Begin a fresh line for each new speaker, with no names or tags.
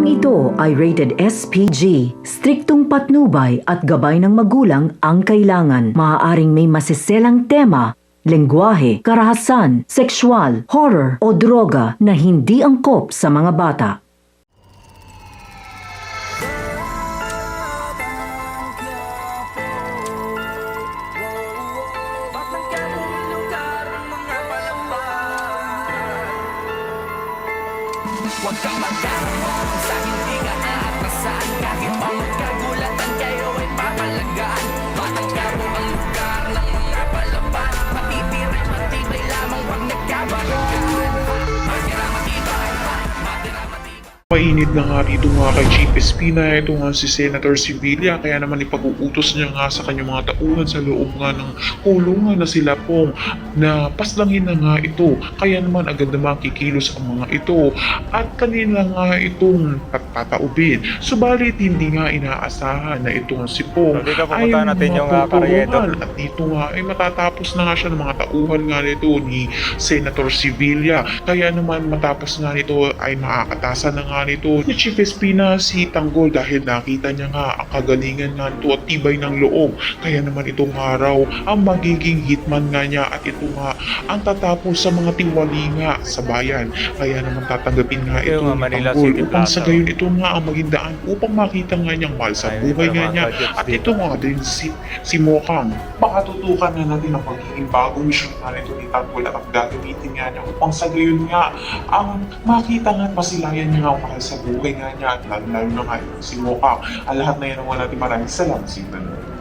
Telang ito ay rated SPG. Striktong patnubay at gabay ng magulang ang kailangan. Maaaring may masiselang tema, lengguwahe, karahasan, sexual, horror o droga na hindi angkop sa mga bata.
Huwag kang magkaroon sa hindi ka aatrasan. Kahit pa magkagulatan kayo ay papalagaan. Batang Quiapo ang lugar ng mga palaban. Matitira, matibay lamang pag nagkabaranggan. Matira, matibay, matira, matibay.
Mainit na nga dito nga kay Chief Espina, ito nga si Senator Sibilya, kaya naman ipag-uutos niya nga sa kanyang mga tauhan sa loob nga ng kulungan na sila pong na paslangin na nga ito, kaya naman agad naman kikilos ang mga ito at kanila nga itong patataubin. Subalit hindi nga inaasahan na itong si Pong ay matutulungan at dito nga ay matatapos na nga siya ng mga tauhan nga nito ni Senator Sibilya, kaya naman matapos nga nito ay makakatasan na nga nito ni Chief Espina si Tanggol dahil nakita niya nga ang kagalingan nga nito at tibay ng loob, kaya naman itong araw ang magiging hitman nga niya at ito nga ang tatapos sa mga tiwali nga sa bayan, kaya naman tatanggapin nga ito ni Tanggol upang sa gayon ito nga ang maging daan upang makita nga niyang mahal sa buhay nga niya at ito nga din si Mokang. Baka tutukan nga natin ang magiging bagong misyon nga nito ni Tanggol at ang gagamitin nga niya upang sa gayon nga ang makita nga at masilayan niya nga ang mahal sa buhay nga niya at lalo na nga si Mokang. Ang lahat na yan ang natin maraming salamat sa inyo.